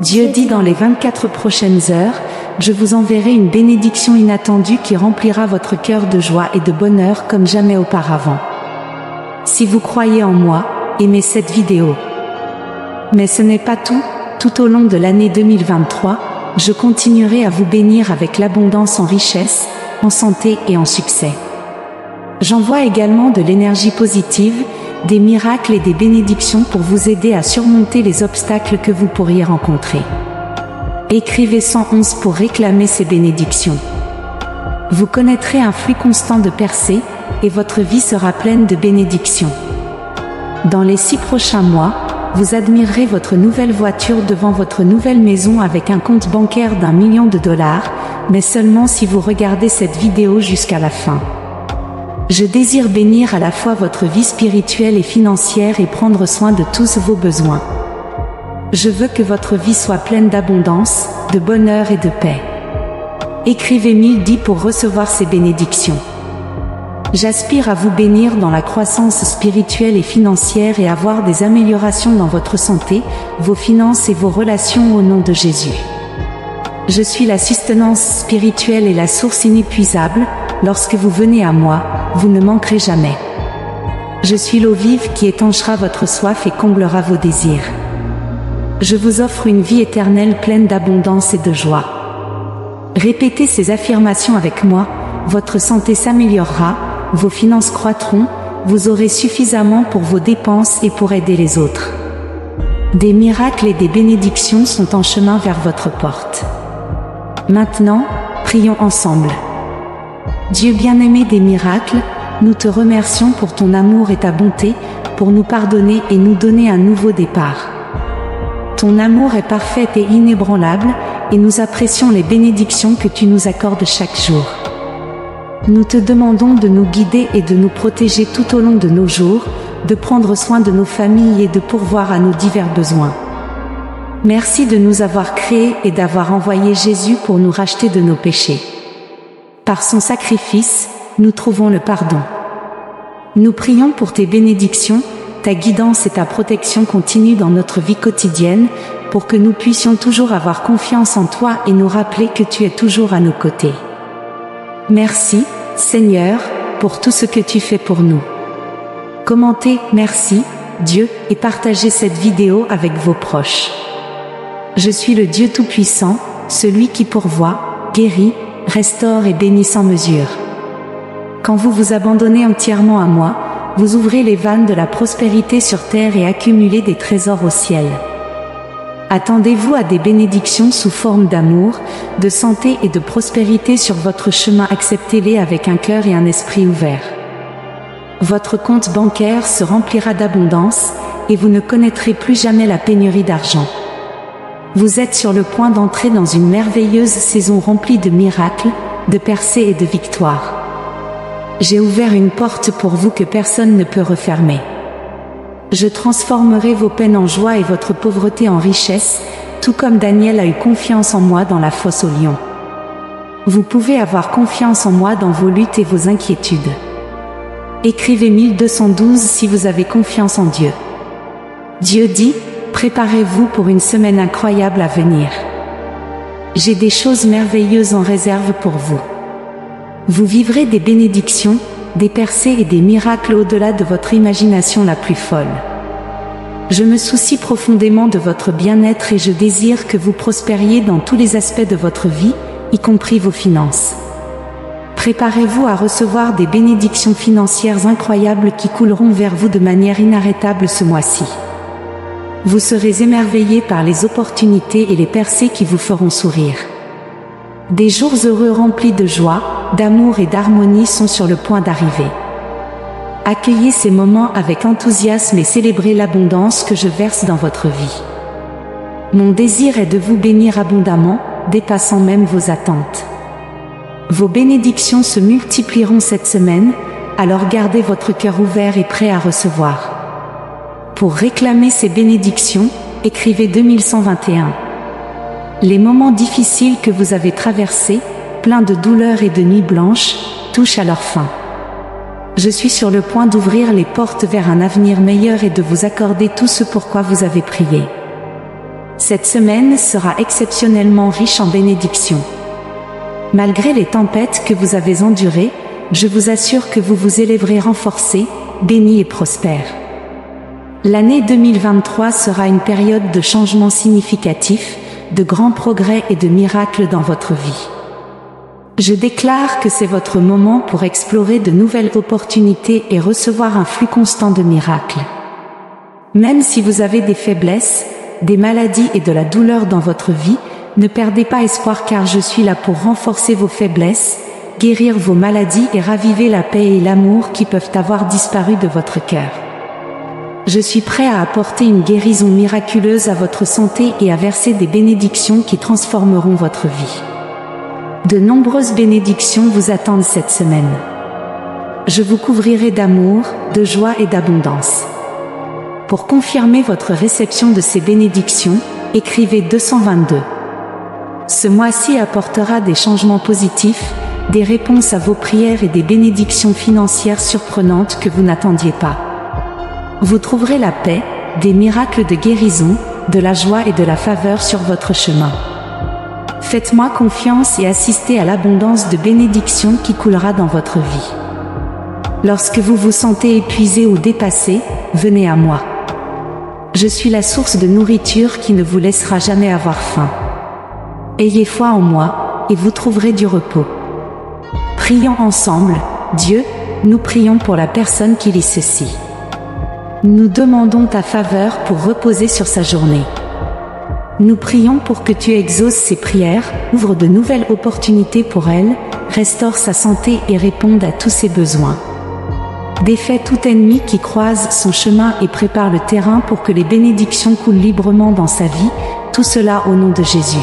Dieu dit dans les 24 prochaines heures, je vous enverrai une bénédiction inattendue qui remplira votre cœur de joie et de bonheur comme jamais auparavant. Si vous croyez en moi, aimez cette vidéo. Mais ce n'est pas tout, tout au long de l'année 2023, je continuerai à vous bénir avec l'abondance en richesse, en santé et en succès. J'envoie également de l'énergie positive, des miracles et des bénédictions pour vous aider à surmonter les obstacles que vous pourriez rencontrer. Écrivez 111 pour réclamer ces bénédictions. Vous connaîtrez un flux constant de percées, et votre vie sera pleine de bénédictions. Dans les 6 prochains mois, vous admirerez votre nouvelle voiture devant votre nouvelle maison avec un compte bancaire d'1 million de dollars, mais seulement si vous regardez cette vidéo jusqu'à la fin. Je désire bénir à la fois votre vie spirituelle et financière et prendre soin de tous vos besoins. Je veux que votre vie soit pleine d'abondance, de bonheur et de paix. Écrivez 1010 pour recevoir ces bénédictions. J'aspire à vous bénir dans la croissance spirituelle et financière et avoir des améliorations dans votre santé, vos finances et vos relations au nom de Jésus. Je suis la sustenance spirituelle et la source inépuisable. Lorsque vous venez à moi, vous ne manquerez jamais. Je suis l'eau vive qui étanchera votre soif et comblera vos désirs. Je vous offre une vie éternelle pleine d'abondance et de joie. Répétez ces affirmations avec moi, votre santé s'améliorera, vos finances croîtront, vous aurez suffisamment pour vos dépenses et pour aider les autres. Des miracles et des bénédictions sont en chemin vers votre porte. Maintenant, prions ensemble. Dieu bien-aimé des miracles, nous te remercions pour ton amour et ta bonté, pour nous pardonner et nous donner un nouveau départ. Ton amour est parfait et inébranlable, et nous apprécions les bénédictions que tu nous accordes chaque jour. Nous te demandons de nous guider et de nous protéger tout au long de nos jours, de prendre soin de nos familles et de pourvoir à nos divers besoins. Merci de nous avoir créés et d'avoir envoyé Jésus pour nous racheter de nos péchés. Par son sacrifice, nous trouvons le pardon. Nous prions pour tes bénédictions, ta guidance et ta protection continue dans notre vie quotidienne, pour que nous puissions toujours avoir confiance en toi et nous rappeler que tu es toujours à nos côtés. Merci, Seigneur, pour tout ce que tu fais pour nous. Commentez « Merci, Dieu » et partagez cette vidéo avec vos proches. Je suis le Dieu Tout-Puissant, celui qui pourvoit, guérit, restaure et bénit sans mesure. Quand vous vous abandonnez entièrement à moi, vous ouvrez les vannes de la prospérité sur terre et accumulez des trésors au ciel. Attendez-vous à des bénédictions sous forme d'amour, de santé et de prospérité sur votre chemin. Acceptez-les avec un cœur et un esprit ouverts. Votre compte bancaire se remplira d'abondance, et vous ne connaîtrez plus jamais la pénurie d'argent. Vous êtes sur le point d'entrer dans une merveilleuse saison remplie de miracles, de percées et de victoires. J'ai ouvert une porte pour vous que personne ne peut refermer. Je transformerai vos peines en joie et votre pauvreté en richesse, tout comme Daniel a eu confiance en moi dans la fosse aux lions. Vous pouvez avoir confiance en moi dans vos luttes et vos inquiétudes. Écrivez 1212 si vous avez confiance en Dieu. Dieu dit, préparez-vous pour une semaine incroyable à venir. J'ai des choses merveilleuses en réserve pour vous. Vous vivrez des bénédictions, des percées et des miracles au-delà de votre imagination la plus folle. Je me soucie profondément de votre bien-être et je désire que vous prospériez dans tous les aspects de votre vie, y compris vos finances. Préparez-vous à recevoir des bénédictions financières incroyables qui couleront vers vous de manière inarrêtable ce mois-ci. Vous serez émerveillés par les opportunités et les percées qui vous feront sourire. Des jours heureux remplis de joie, d'amour et d'harmonie sont sur le point d'arriver. Accueillez ces moments avec enthousiasme et célébrez l'abondance que je verse dans votre vie. Mon désir est de vous bénir abondamment, dépassant même vos attentes. Vos bénédictions se multiplieront cette semaine, alors gardez votre cœur ouvert et prêt à recevoir. Pour réclamer ces bénédictions, écrivez 2121. Les moments difficiles que vous avez traversés, pleins de douleurs et de nuits blanches, touchent à leur fin. Je suis sur le point d'ouvrir les portes vers un avenir meilleur et de vous accorder tout ce pourquoi vous avez prié. Cette semaine sera exceptionnellement riche en bénédictions. Malgré les tempêtes que vous avez endurées, je vous assure que vous vous élèverez renforcés, bénis et prospères. L'année 2023 sera une période de changement significatif, de grands progrès et de miracles dans votre vie. Je déclare que c'est votre moment pour explorer de nouvelles opportunités et recevoir un flux constant de miracles. Même si vous avez des faiblesses, des maladies et de la douleur dans votre vie, ne perdez pas espoir car je suis là pour renforcer vos faiblesses, guérir vos maladies et raviver la paix et l'amour qui peuvent avoir disparu de votre cœur. Je suis prêt à apporter une guérison miraculeuse à votre santé et à verser des bénédictions qui transformeront votre vie. De nombreuses bénédictions vous attendent cette semaine. Je vous couvrirai d'amour, de joie et d'abondance. Pour confirmer votre réception de ces bénédictions, écrivez 222. Ce mois-ci apportera des changements positifs, des réponses à vos prières et des bénédictions financières surprenantes que vous n'attendiez pas. Vous trouverez la paix, des miracles de guérison, de la joie et de la faveur sur votre chemin. Faites-moi confiance et assistez à l'abondance de bénédictions qui coulera dans votre vie. Lorsque vous vous sentez épuisé ou dépassé, venez à moi. Je suis la source de nourriture qui ne vous laissera jamais avoir faim. Ayez foi en moi, et vous trouverez du repos. Prions ensemble. Dieu, nous prions pour la personne qui lit ceci. Nous demandons ta faveur pour reposer sur sa journée. Nous prions pour que tu exauces ses prières, ouvre de nouvelles opportunités pour elle, restaure sa santé et réponde à tous ses besoins. Défais tout ennemi qui croise son chemin et prépare le terrain pour que les bénédictions coulent librement dans sa vie, tout cela au nom de Jésus.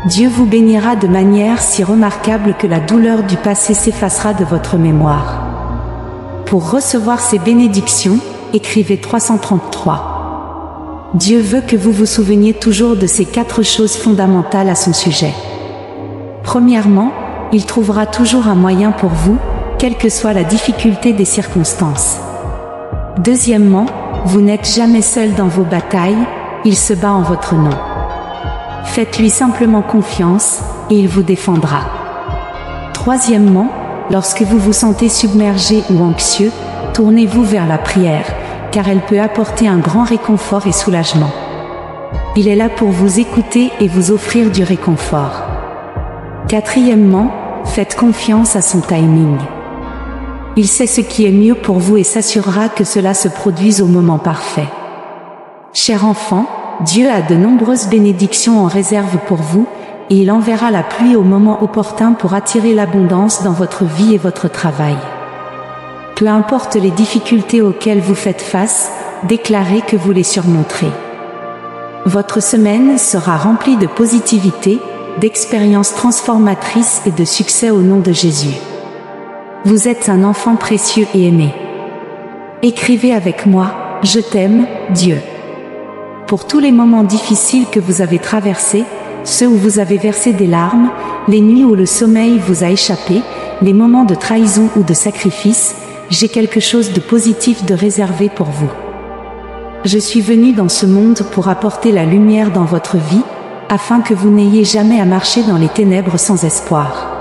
Dieu vous bénira de manière si remarquable que la douleur du passé s'effacera de votre mémoire. Pour recevoir ces bénédictions, écrivez 333. Dieu veut que vous vous souveniez toujours de ces 4 choses fondamentales à son sujet. Premièrement, il trouvera toujours un moyen pour vous, quelle que soit la difficulté des circonstances. Deuxièmement, vous n'êtes jamais seul dans vos batailles, il se bat en votre nom. Faites-lui simplement confiance, et il vous défendra. Troisièmement, lorsque vous vous sentez submergé ou anxieux, tournez-vous vers la prière, car elle peut apporter un grand réconfort et soulagement. Il est là pour vous écouter et vous offrir du réconfort. Quatrièmement, faites confiance à son timing. Il sait ce qui est mieux pour vous et s'assurera que cela se produise au moment parfait. Cher enfant, Dieu a de nombreuses bénédictions en réserve pour vous, et il enverra la pluie au moment opportun pour attirer l'abondance dans votre vie et votre travail. Peu importe les difficultés auxquelles vous faites face, déclarez que vous les surmonterez. Votre semaine sera remplie de positivité, d'expériences transformatrices et de succès au nom de Jésus. Vous êtes un enfant précieux et aimé. Écrivez avec moi, je t'aime, Dieu. Pour tous les moments difficiles que vous avez traversés, ceux où vous avez versé des larmes, les nuits où le sommeil vous a échappé, les moments de trahison ou de sacrifice, j'ai quelque chose de positif de réservé pour vous. Je suis venu dans ce monde pour apporter la lumière dans votre vie, afin que vous n'ayez jamais à marcher dans les ténèbres sans espoir.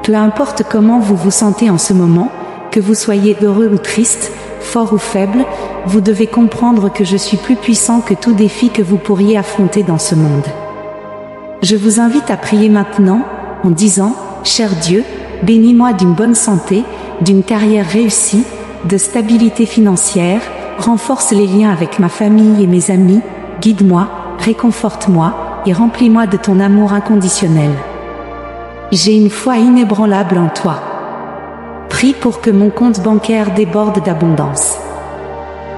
Peu importe comment vous vous sentez en ce moment, que vous soyez heureux ou triste, fort ou faible, vous devez comprendre que je suis plus puissant que tout défi que vous pourriez affronter dans ce monde. Je vous invite à prier maintenant, en disant, cher Dieu, bénis-moi d'une bonne santé, d'une carrière réussie, de stabilité financière, renforce les liens avec ma famille et mes amis, guide-moi, réconforte-moi, et remplis-moi de ton amour inconditionnel. J'ai une foi inébranlable en toi. Prie pour que mon compte bancaire déborde d'abondance.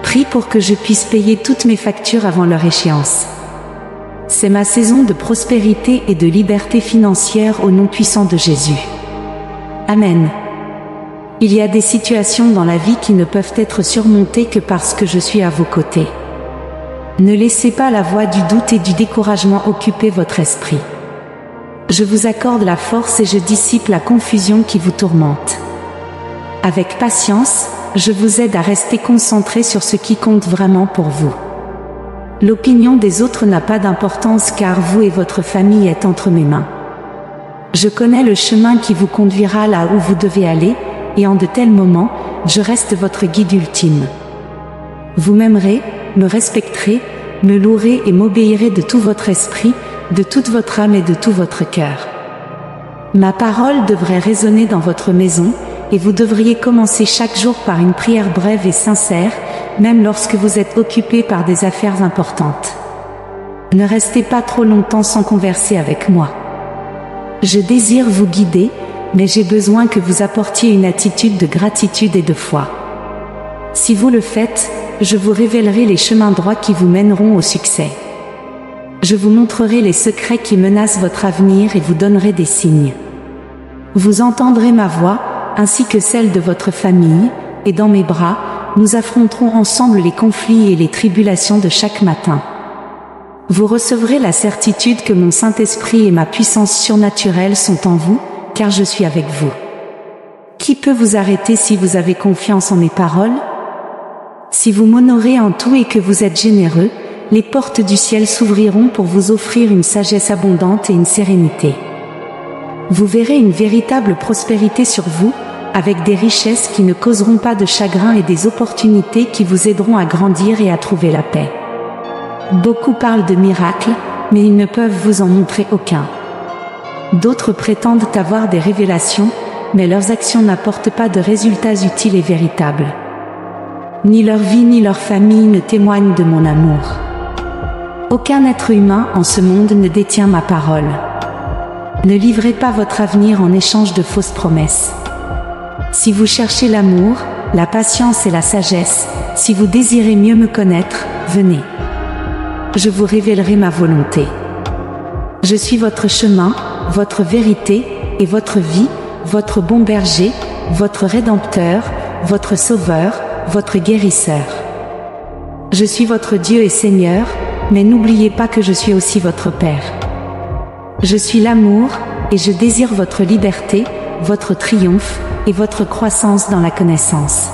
Prie pour que je puisse payer toutes mes factures avant leur échéance. C'est ma saison de prospérité et de liberté financière au nom puissant de Jésus. Amen. Il y a des situations dans la vie qui ne peuvent être surmontées que parce que je suis à vos côtés. Ne laissez pas la voix du doute et du découragement occuper votre esprit. Je vous accorde la force et je dissipe la confusion qui vous tourmente. Avec patience, je vous aide à rester concentré sur ce qui compte vraiment pour vous. L'opinion des autres n'a pas d'importance car vous et votre famille êtes entre mes mains. Je connais le chemin qui vous conduira là où vous devez aller, et en de tels moments, je reste votre guide ultime. Vous m'aimerez, me respecterez, me louerez et m'obéirez de tout votre esprit, de toute votre âme et de tout votre cœur. Ma parole devrait résonner dans votre maison, et vous devriez commencer chaque jour par une prière brève et sincère, même lorsque vous êtes occupé par des affaires importantes. Ne restez pas trop longtemps sans converser avec moi. Je désire vous guider, mais j'ai besoin que vous apportiez une attitude de gratitude et de foi. Si vous le faites, je vous révélerai les chemins droits qui vous mèneront au succès. Je vous montrerai les secrets qui menacent votre avenir et vous donnerai des signes. Vous entendrez ma voix, ainsi que celle de votre famille, et dans mes bras, nous affronterons ensemble les conflits et les tribulations de chaque matin. Vous recevrez la certitude que mon Saint-Esprit et ma puissance surnaturelle sont en vous, car je suis avec vous. Qui peut vous arrêter si vous avez confiance en mes paroles? Si vous m'honorez en tout et que vous êtes généreux, les portes du ciel s'ouvriront pour vous offrir une sagesse abondante et une sérénité. Vous verrez une véritable prospérité sur vous, avec des richesses qui ne causeront pas de chagrin et des opportunités qui vous aideront à grandir et à trouver la paix. Beaucoup parlent de miracles, mais ils ne peuvent vous en montrer aucun. D'autres prétendent avoir des révélations, mais leurs actions n'apportent pas de résultats utiles et véritables. Ni leur vie ni leur famille ne témoignent de mon amour. Aucun être humain en ce monde ne détient ma parole. Ne livrez pas votre avenir en échange de fausses promesses. Si vous cherchez l'amour, la patience et la sagesse, si vous désirez mieux me connaître, venez. Je vous révélerai ma volonté. Je suis votre chemin, votre vérité et votre vie, votre bon berger, votre rédempteur, votre sauveur, votre guérisseur. Je suis votre Dieu et Seigneur, mais n'oubliez pas que je suis aussi votre Père. Je suis l'amour, et je désire votre liberté, votre triomphe, et votre croissance dans la connaissance.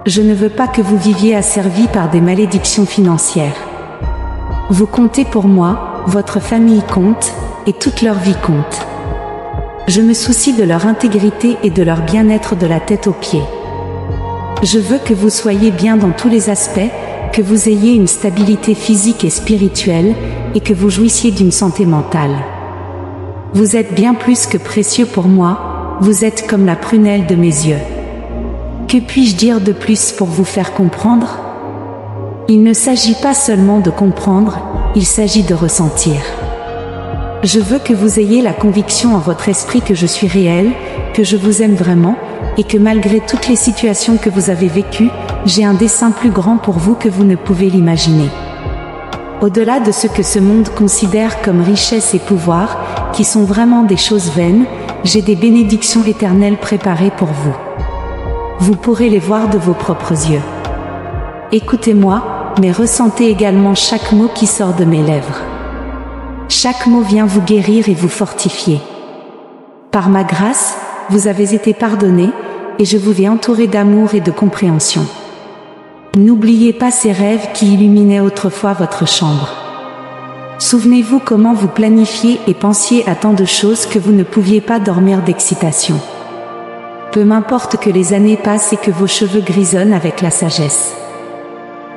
Je ne veux pas que vous viviez asservis par des malédictions financières. Vous comptez pour moi, votre famille compte, et toute leur vie compte. Je me soucie de leur intégrité et de leur bien-être de la tête aux pieds. Je veux que vous soyez bien dans tous les aspects, que vous ayez une stabilité physique et spirituelle, et que vous jouissiez d'une santé mentale. Vous êtes bien plus que précieux pour moi, vous êtes comme la prunelle de mes yeux. Que puis-je dire de plus pour vous faire comprendre? Il ne s'agit pas seulement de comprendre, il s'agit de ressentir. Je veux que vous ayez la conviction en votre esprit que je suis réel, que je vous aime vraiment, et que malgré toutes les situations que vous avez vécues, j'ai un dessein plus grand pour vous que vous ne pouvez l'imaginer. Au-delà de ce que ce monde considère comme richesse et pouvoir, qui sont vraiment des choses vaines, j'ai des bénédictions éternelles préparées pour vous. Vous pourrez les voir de vos propres yeux. Écoutez-moi, mais ressentez également chaque mot qui sort de mes lèvres. Chaque mot vient vous guérir et vous fortifier. Par ma grâce, vous avez été pardonnés, et je vous ai entouré d'amour et de compréhension. N'oubliez pas ces rêves qui illuminaient autrefois votre chambre. Souvenez-vous comment vous planifiez et pensiez à tant de choses que vous ne pouviez pas dormir d'excitation. Peu m'importe que les années passent et que vos cheveux grisonnent avec la sagesse.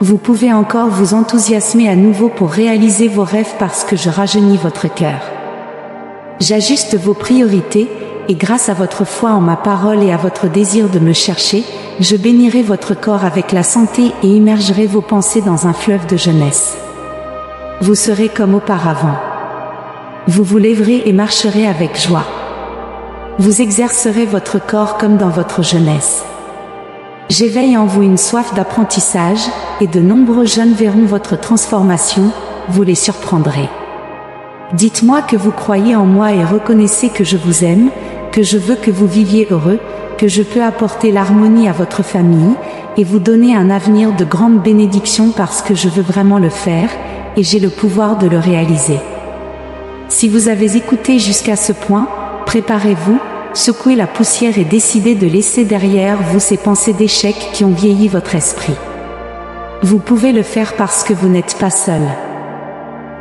Vous pouvez encore vous enthousiasmer à nouveau pour réaliser vos rêves parce que je rajeunis votre cœur. J'ajuste vos priorités, et grâce à votre foi en ma parole et à votre désir de me chercher, je bénirai votre corps avec la santé et immergerai vos pensées dans un fleuve de jeunesse. Vous serez comme auparavant. Vous vous lèverez et marcherez avec joie. Vous exercerez votre corps comme dans votre jeunesse. J'éveille en vous une soif d'apprentissage, et de nombreux jeunes verront votre transformation, vous les surprendrez. Dites-moi que vous croyez en moi et reconnaissez que je vous aime, que je veux que vous viviez heureux, que je peux apporter l'harmonie à votre famille, et vous donner un avenir de grande bénédiction parce que je veux vraiment le faire, et j'ai le pouvoir de le réaliser. Si vous avez écouté jusqu'à ce point, préparez-vous, secouez la poussière et décidez de laisser derrière vous ces pensées d'échec qui ont vieilli votre esprit. Vous pouvez le faire parce que vous n'êtes pas seul.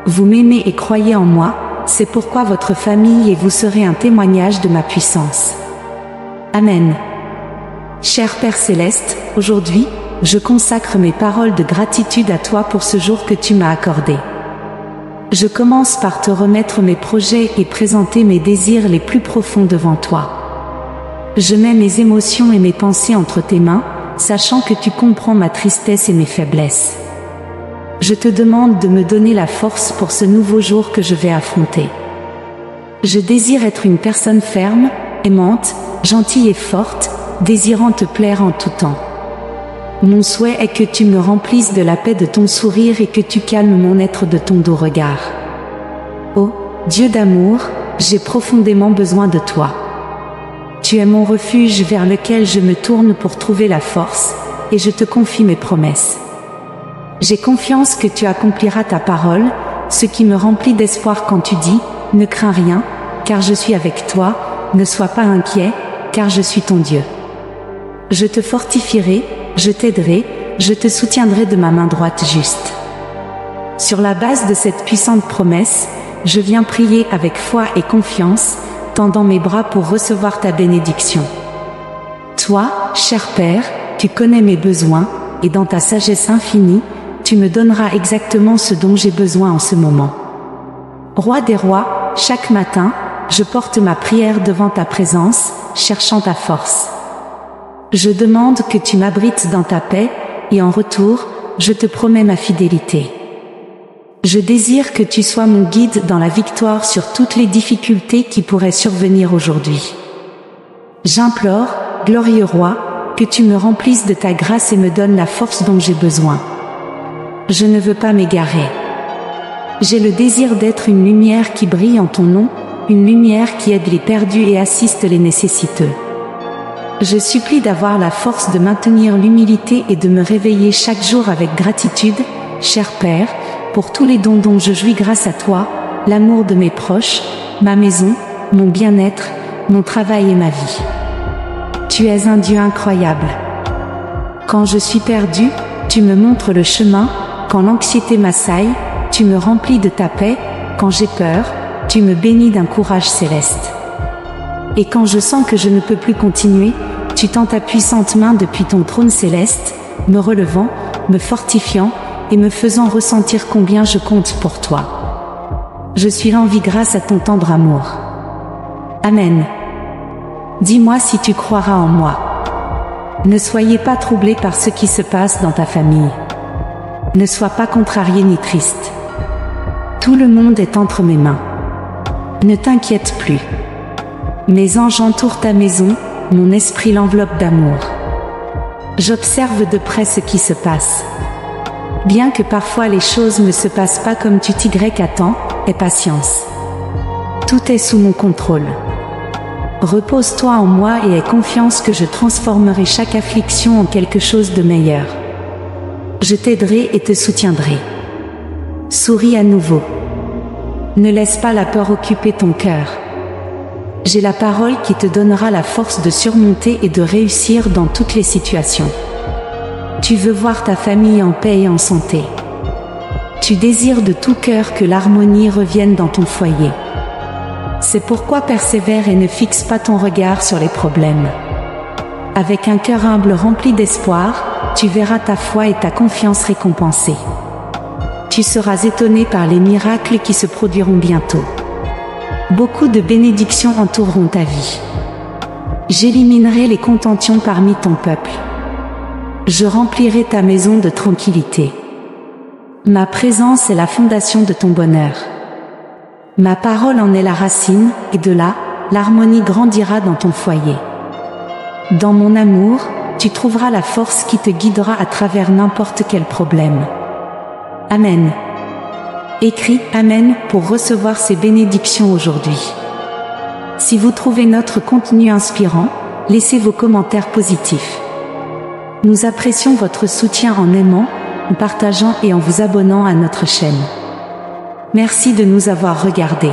Vous m'aimez et croyez en moi, c'est pourquoi votre famille et vous serez un témoignage de ma puissance. Amen. Cher Père Céleste, aujourd'hui, je consacre mes paroles de gratitude à toi pour ce jour que tu m'as accordé. Je commence par te remettre mes projets et présenter mes désirs les plus profonds devant toi. Je mets mes émotions et mes pensées entre tes mains, sachant que tu comprends ma tristesse et mes faiblesses. Je te demande de me donner la force pour ce nouveau jour que je vais affronter. Je désire être une personne ferme, aimante, gentille et forte, désirant te plaire en tout temps. Mon souhait est que tu me remplisses de la paix de ton sourire et que tu calmes mon être de ton doux regard. Oh, Dieu d'amour, j'ai profondément besoin de toi. Tu es mon refuge vers lequel je me tourne pour trouver la force, et je te confie mes promesses. J'ai confiance que tu accompliras ta parole, ce qui me remplit d'espoir quand tu dis « Ne crains rien, car je suis avec toi, ne sois pas inquiet, car je suis ton Dieu. Je te fortifierai, je t'aiderai, je te soutiendrai de ma main droite juste. » Sur la base de cette puissante promesse, je viens prier avec foi et confiance, tendant mes bras pour recevoir ta bénédiction. Toi, cher Père, tu connais mes besoins, et dans ta sagesse infinie, tu me donneras exactement ce dont j'ai besoin en ce moment. Roi des rois, chaque matin, je porte ma prière devant ta présence, cherchant ta force. Je demande que tu m'abrites dans ta paix, et en retour, je te promets ma fidélité. Je désire que tu sois mon guide dans la victoire sur toutes les difficultés qui pourraient survenir aujourd'hui. J'implore, glorieux roi, que tu me remplisses de ta grâce et me donnes la force dont j'ai besoin. Je ne veux pas m'égarer. J'ai le désir d'être une lumière qui brille en ton nom, une lumière qui aide les perdus et assiste les nécessiteux. Je supplie d'avoir la force de maintenir l'humilité et de me réveiller chaque jour avec gratitude, cher Père, pour tous les dons dont je jouis grâce à toi, l'amour de mes proches, ma maison, mon bien-être, mon travail et ma vie. Tu es un Dieu incroyable. Quand je suis perdu, tu me montres le chemin, quand l'anxiété m'assaille, tu me remplis de ta paix, quand j'ai peur, tu me bénis d'un courage céleste. Et quand je sens que je ne peux plus continuer, tu tends ta puissante main depuis ton trône céleste, me relevant, me fortifiant, et me faisant ressentir combien je compte pour toi. Je suis en vie grâce à ton tendre amour. Amen. Dis-moi si tu croiras en moi. Ne soyez pas troublés par ce qui se passe dans ta famille. Ne sois pas contrarié ni triste. Tout le monde est entre mes mains. Ne t'inquiète plus. Mes anges entourent ta maison, mon esprit l'enveloppe d'amour. J'observe de près ce qui se passe. Bien que parfois les choses ne se passent pas comme tu t'y-attends, aie patience. Tout est sous mon contrôle. Repose-toi en moi et aie confiance que je transformerai chaque affliction en quelque chose de meilleur. Je t'aiderai et te soutiendrai. Souris à nouveau. Ne laisse pas la peur occuper ton cœur. J'ai la parole qui te donnera la force de surmonter et de réussir dans toutes les situations. Tu veux voir ta famille en paix et en santé. Tu désires de tout cœur que l'harmonie revienne dans ton foyer. C'est pourquoi persévère et ne fixe pas ton regard sur les problèmes. Avec un cœur humble rempli d'espoir, tu verras ta foi et ta confiance récompensées. Tu seras étonné par les miracles qui se produiront bientôt. Beaucoup de bénédictions entoureront ta vie. J'éliminerai les contentions parmi ton peuple. Je remplirai ta maison de tranquillité. Ma présence est la fondation de ton bonheur. Ma parole en est la racine, et de là, l'harmonie grandira dans ton foyer. Dans mon amour, tu trouveras la force qui te guidera à travers n'importe quel problème. Amen. Écris « Amen » pour recevoir ces bénédictions aujourd'hui. Si vous trouvez notre contenu inspirant, laissez vos commentaires positifs. Nous apprécions votre soutien en aimant, en partageant et en vous abonnant à notre chaîne. Merci de nous avoir regardés.